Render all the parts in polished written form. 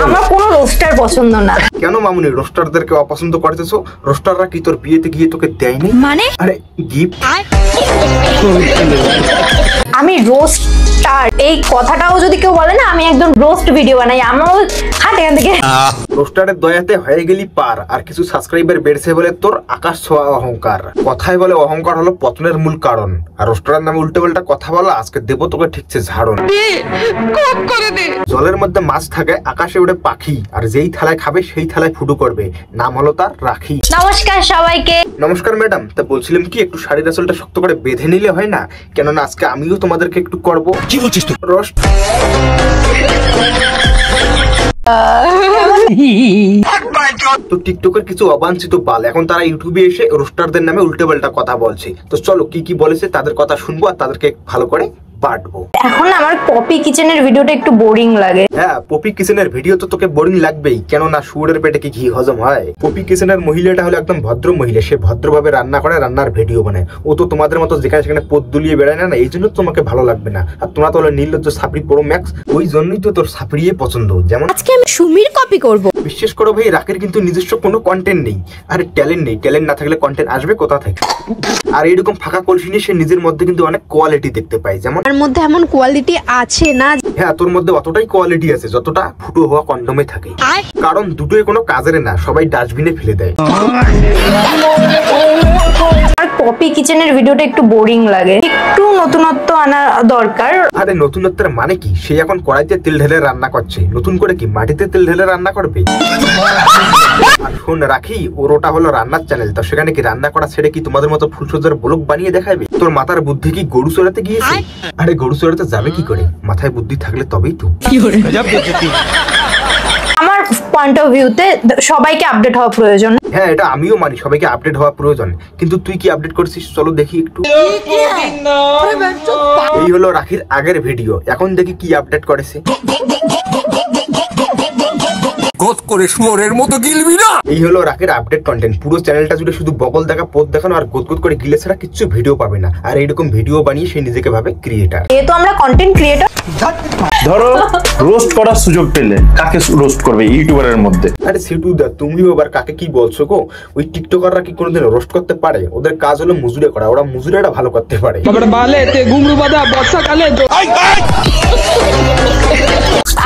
আমার কোনো রোস্টার পছন্দ না। কেন মামুনি রোস্টারদেরকে অপছন্দ করতেছো? রোস্টাররা কি তোর বিয়েতে গিয়ে তোকে দেয়নি? মানে আরে গিফট। আমি রোস্টার এই কথাটাও যদি কেউ বলে না, আমি একদম রোস্ট ভিডিও বানাই। আমার হাট এখান থেকে। রোস্টারের দয়াতে হয়ে গেলি পার, আর কিছু সাবস্ক্রাইবার বেড়েছে বলে তোর আকাশ ছোঁয়া অহংকার। কথাই বলে অহংকার হলো পতনের মূল কারণ, আর রোস্টারের নামে উল্টো পাল্টা কথা বলা আজকে দেবো তোকে ঠিকছে ঝাড়ন। জলের মধ্যে মাছ থাকে, আকাশে উড়ে পাখি, আর যেই থালায় খাবে সেই থালায় ফুটো করবে, নাম হলো তার রাখি। নমস্কার সবাইকে। নমস্কার ম্যাডাম, তা বলছিলাম কি একটু শাড়ির আঁচলটা শক্ত করে বেঁধে নিলে হয় না? কেননা আজকে আমিও তোমাদেরকে একটু করবো। কি বলছিস তুই? রোস্ট। তো টিকটকের কিছু অবাঞ্ছিত বাল এখন তারা ইউটিউবে এসে রোস্টারদের নামে উল্টো পাল্টা কথা বলছে। তো চলো কি কি বলেছে তাদের কথা শুনবো আর তাদেরকে ভালো করে বাটবো। এখন আমার পপি কিচেনের ভিডিওটা একটু বোরিং লাগে। হ্যাঁ, পপি কিচেনের ভিডিও তো তোকে বোরিং লাগবেই, কেননা শুয়োরের পেটে কি ঘি হজম হয়? পপি কিচেনের মহিলাটা হলো একদম ভদ্র মহিলা, সে ভদ্রভাবে রান্না করে, রান্নার ভিডিও বানায়। ও তো তোমাদের মতো যেখানে সেখানে পদ দুলিয়ে বেড়ায় না, এই জন্য তোমাকে ভালো লাগবে না। আর তোমরা তো হলো নির্লজ্জ সাপড়ি প্রো ম্যাক্স, ওই জন্যই তো তোর সাপড়িয়ে পছন্দ। যেমন আজকে আমি সুমির কপি করব। বিশ্বাস করো ভাই, রাকের কিন্তু নিজস্ব কোনো কন্টেন্ট নেই, আর ট্যালেন্ট নেই। ট্যালেন্ট না থাকলে কন্টেন্ট আসবে কোথা থেকে? আর এইরকম ফাঁকা কলসি নিয়ে সে নিজের মধ্যে কিন্তু অনেক কোয়ালিটি দেখতে পায়। যেমন তার মধ্যে এমন কোয়ালিটি আছে না? হ্যাঁ, তোর মধ্যে অতটাই কোয়ালিটি আছে যতটা ফুটো হওয়া কন্ডমে থাকে। কারণ দুটোই কোনো কাজের না, সবাই ডাস্টবিনে ফেলে দেয়। আর পপি কিচেনের ভিডিওটা একটু বোরিং লাগে, একটু নতুনত্ব আনা দরকার। আরে নতুনত্বের মানে কি? সে এখন কড়াইতে তেল ঢেলে রান্না করছে, নতুন করে কি মাটিতে তেল ঢেলে রান্না করবে? আর শোন রাখি, ওর ওটা হলো রান্নার চ্যানেল, তো সেখানে কি রান্না করা ছেড়ে কি তোমাদের মতো ফুলসজ্জার ব্লগ বানিয়ে দেখাবে? তোর মাথার বুদ্ধি কি গরু চড়াতে গিয়েছে? আরে গরু চড়াতে যাবে কি করে? মাথায় বুদ্ধি থাকলে তবেই তো। আমার পয়েন্ট অফ ভিউতে সবাইকে আপডেট হওয়া প্রয়োজন। হ্যাঁ, এটা আমিও মানি, সবাইকে আপডেট হওয়া প্রয়োজন, কিন্তু তুই কি আপডেট করছিস চলো দেখি একটু। এই হলো রাখির আগের ভিডিও, এখন দেখি কি আপডেট করেছে। এই হলো রাকের আপডেট কন্টেন্ট। পুরো চ্যানেলটা জুড়ে শুধু বকল দেখা, পথ দেখানো আর গোদগোদ করে গিলে ছাড়া কিচ্ছু ভিডিও পাবে না। আর এইরকম ভিডিও বানিয়ে সে নিজেকে ভাবে ক্রিয়েটার। যেহেতু আমরা কন্টেন্ট ক্রিয়েটর, ধরো রোস্ট করার সুযোগ পেলে কাকে রোস্ট করবে ইউটিউবারের মধ্যে? আরে সিটু দা, তুমিও আবার কাকে কি বলছো গো? ওই টিকটকাররা কি কোনোদিন রোস্ট করতে পারে? ওদের কাজ হলো মুজুরে করা, ওরা মুজুরেটা ভালো করতে পারে।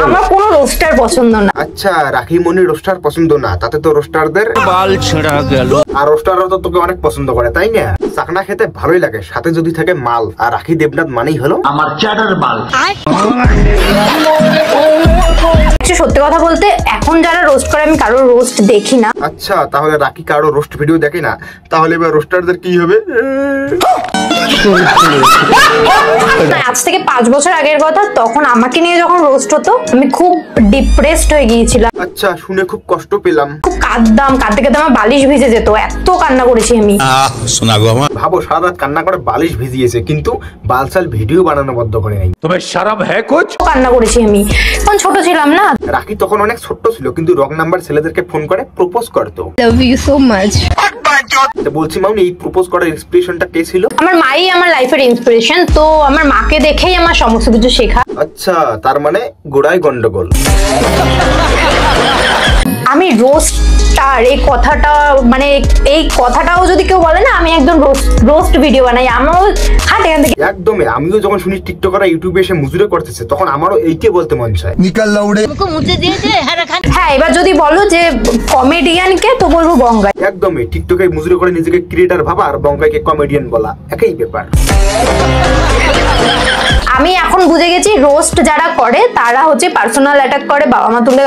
আমার কোনো রোস্টার পছন্দ না। আচ্ছা, রাখি মনি রোস্টার পছন্দ না, তাতে তো রোস্টারদের বাল ছেঁড়া গেল। আর রোস্টাররা তো তোকে অনেক পছন্দ করে, তাই না? চাকনা খেতে ভালোই লাগে, সাথে যদি থাকে মাল। আর রাখি দেবনাথ মানেই হলো আমার চ্যাটার মাল। সত্যি কথা বলতে এখন যারা রোস্ট করে আমি কারোর রোস্ট দেখি না। আচ্ছা, তাহলে রাখি কারো রোস্ট ভিডিও দেখে না, তাহলে এবার রোস্টারদের কি হবে? আজ থেকে 5 বছর আগের কথা, তখন আমাকে নিয়ে যখন রোস্ট হতো আমি খুব ডিপ্রেসড হয়ে গিয়েছিলাম। আচ্ছা, শুনে খুব কষ্ট পেলাম। খুব কাঁদতাম, কাঁদতে কাঁদতে আমার বালিশ ভিজে যেত, এত কান্না করেছি আমি। ভাবো, সারা রাত কান্না করে বালিশ ভিজিয়েছে, কিন্তু বালসাল ভিডিও বানানো বন্ধ করে নাই। তোমার শরম হ্যায় কুছ? কান্না করেছি আমি, তখন ছোট ছিলাম না। রাখি তখন অনেক ছোট্ট ছিল, কিন্তু রং নাম্বার ছেলেদেরকে ফোন করে প্রপোজ করতো। Love you so much. বলছি মাউনি, এই প্রপোজ করার ইন্সপিরেশনটা কে ছিল? আমার মাই আমার লাইফের ইন্সপিরেশন, তো আমার মাকে দেখেই আমার সমস্ত কিছু শেখা। আচ্ছা, তার মানে গোড়ায় গন্ডগোল। আমি রোস্টার এই কথাটা, মানে এই কথাটাও যদি কেউ বলে না, আমি একদম রোস্ট ভিডিও বানাই। আমার হাট এখান থেকে। একদমই, আমিও যখন শুনি টিকটকাররা ইউটিউবে এসে মুজুরে করতেছে, তখন আমারও এইটাই বলতে মন চায়। হ্যাঁ, এবার যদি বলো যে কমেডিয়ান কে, তো বলবো বঙ্গাই। একদমই, টিকটকে মুজুরে করে নিজেকে ক্রিয়েটার ভাবা আর বঙ্গাইকে কমেডিয়ান বলা একই ব্যাপার। আমি এখন বুঝে গেছি রোস্ট যারা করে তারা হচ্ছে পার্সোনাল অ্যাটাক করে, বাবা মা তুলে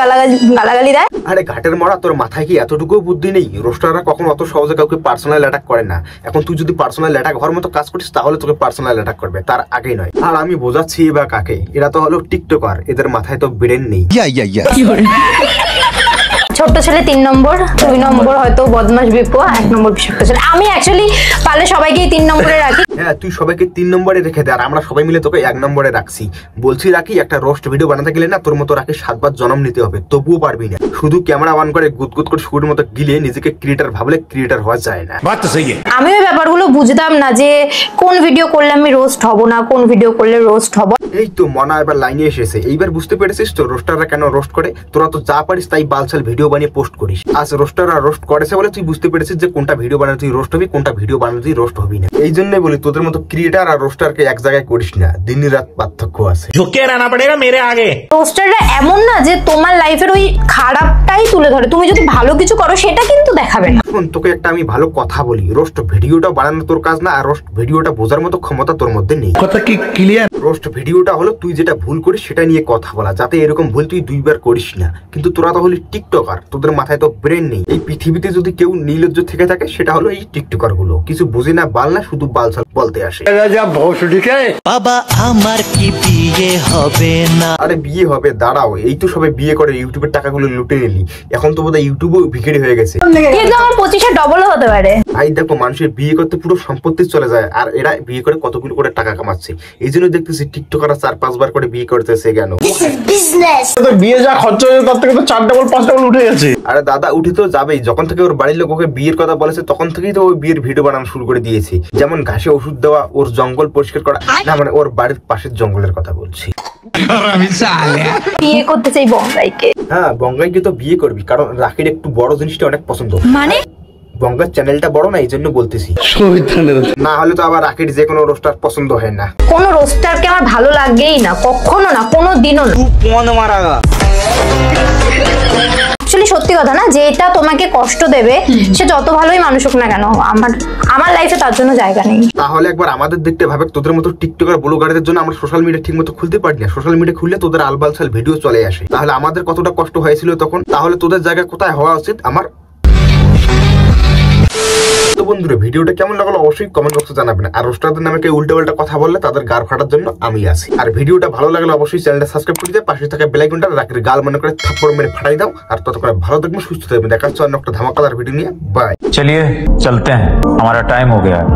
গালাগালি দেয়। আরে ঘাটের মরা, তোর মাথায় কি এতটুকু বুদ্ধি নেই? রোস্টাররা কখনো অত সহজে কাউকে পার্সোনাল অ্যাটাক করে না। এখন তুই যদি পার্সোনাল অ্যাটাক হওয়ার মতো কাজ করিস, তাহলে তোকে পার্সোনাল অ্যাটাক করবে, তার আগে নয়। আর আমি বোঝাচ্ছি বা কাকে, এরা তো হলো টিকটকার, এদের মাথায় তো ব্রেন নেই। ছোট্ট ছেলে 3 নম্বর, 2 নম্বর হয়তো বদমাশ বিপো, 1 নম্বর ছোট্ট ছেলে। আমি অ্যাকচুয়ালি পারলে সবাইকেই 3 নম্বরে রাখি। হ্যাঁ, তুই সবাইকে 3 নম্বরে রেখে দে, আর আমরা সবাই মিলে তোকে 1 নম্বরে রাখছি। বলছি রাখি, একটা রোস্ট ভিডিও বানাতে গেলে না তোর মতো রাখি 7 বার জন্ম নিতে হবে, তবুও পারবি না। শুধু ক্যামেরা অন করে গুদগুদ করে শুকুরের মতো গিলে নিজেকে ক্রিয়েটার ভাবলে ক্রিয়েটার হওয়া যায় না। আমি ওই ব্যাপারগুলো বুঝতাম না যে কোন ভিডিও করলে আমি রোস্ট হব না, কোন ভিডিও করলে রোস্ট হব। এই তো মনা এবার লাইনে এসেছে, এইবার বুঝতে পেরেছিস তো রোস্টাররা কেন রোস্ট করে। তোরা তো যা পারিস তাই বালছাল ভিডিও বানিয়ে পোস্ট করিস। আজ রোস্টাররা রোস্ট করেছে বলে তুই বুঝতে পেরেছিস যে কোনটা ভিডিও বানালে তুই রোস্ট হবি, কোনটা ভিডিও বানালে তুই রোস্ট হবি না। এই জন্যই বলি তোদের মতো ক্রিয়েটার আর রোস্টারকে এক জায়গায় করিস না, দিন রাত পার্থক্য আছে। झुक के रहना पड़ेगा मेरे आगे। রোস্টাররা এমন না যে তোমার লাইফের ওই খারাপটাই তুলে ধরে, তুমি যদি ভালো কিছু করো সেটা কিন্তু দেখাবে না। এখন তোকে একটা আমি ভালো কথা বলি, রোস্ট ভিডিওটা বানানো তোর কাজ না, আর রোস্ট ভিডিওটা বোঝার মতো ক্ষমতা তোর মধ্যে নেই। কথা কি ক্লিয়ার? রোস্ট ভিডিওটা হলো তুই যেটা ভুল করিস সেটা নিয়ে কথা বলা, যাতে এরকম ভুল তুই দুইবার করিস না। কিন্তু তোরা তো হলি টিকটকার, তোদের মাথায় তো ব্রেন নেই। এই পৃথিবীতে যদি কেউ নির্লজ্জ থেকে থাকে সেটা হলো এই টিকটকার গুলো, কিছু বুঝে না বাল না, শুধু বালছাল বলতে আসে। বাবা আমার কি বিয়ে হবে না? আরে বিয়ে হবে, দাঁড়াও, এই তো সবে বিয়ে করে ইউটিউবের টাকাগুলো লুটে নিলি, এখন তো বোধহয় ইউটিউবও ভিখারি হয়ে গেছে। কিন্তু আমার 25-এ ডবলও হতে পারে। ভাই দেখো, মানুষের বিয়ে করতে পুরো সম্পত্তি চলে যায়, আর এরা বিয়ে করে কতগুলো করে টাকা কামাচ্ছে। এই জন্য দেখতেছি টিকটকাররা 4-5 বার করে বিয়ে করতেছে। কেন? তো বিয়ে যা খরচা হয়েছে তার থেকে তো 4 ডাবল 5 ডাবল উঠে গেছে। আরে দাদা, উঠে তো যাবেই। যখন থেকে ওর বাড়ির লোক ওকে বিয়ের কথা বলেছে তখন থেকেই তো ওই বিয়ের ভিডিও বানানো শুরু করে দিয়েছে। যেমন ঘাসে ওষুধ দেওয়া, ওর জঙ্গল পরিষ্কার করা, না মানে ওর বাড়ির পাশের জঙ্গলের কথা বলছি। বিয়ে করতে চাই বঙ্গাইকে। হ্যাঁ, বঙ্গাইকে তো বিয়ে করবি, কারণ রাখির একটু বড় জিনিসটা অনেক পছন্দ। মানে বঙ্গার চ্যানেলটা বড় না, এই জন্য বলতেছি। না হলে তো আবার রাখির যে কোনো রোস্টার পছন্দ হয় না। কোনো রোস্টারকে আমার ভালো লাগেই না, কখনো না, কোনো দিনও না। Actually সত্যি কথা না, যেটা তোমাকে কষ্ট দেবে সে যত ভালোই মানুষ হোক না কেন, আমার লাইফে তার জন্য জায়গা নেই। তাহলে একবার আমাদের দেখতে ভাবে, তোদের মতো টিকটকার ব্লগারদের জন্য আমরা সোশ্যাল মিডিয়া ঠিক মতো খুলতে পারি না। সোশ্যাল মিডিয়া খুললে তোদের আলবালসাল ভিডিও চলে আসে। তাহলে আমাদের কতটা কষ্ট হয়েছিল তখন, তাহলে তোদের জায়গায় কোথায় হওয়া উচিত আমার। তো বন্ধুরা, ভিডিওটা কেমন লাগলো অবশ্যই কমেন্ট বক্সে জানাবেন। আর রোস্টারদের নামে কেউ উল্টাপাল্টা কথা বললে তাদের গার ফাটার জন্য আমি আছি। আর ভিডিওটা ভালো লাগলে অবশ্যই চ্যানেলটা সাবস্ক্রাইব করে দিয়ে পাশে থাকা বেল আইকনটা রাখির গাল মনে করে থাপ্পড় মেরে ফাটাই দাও। আর ততক্ষণ ভালো থাকবেন, সুস্থ থাকবেন। দেখা হচ্ছে অন্য একটা ধামাকাদার ভিডিও নিয়ে। বাই। चलिए चलते हैं, हमारा टाइम हो गया है।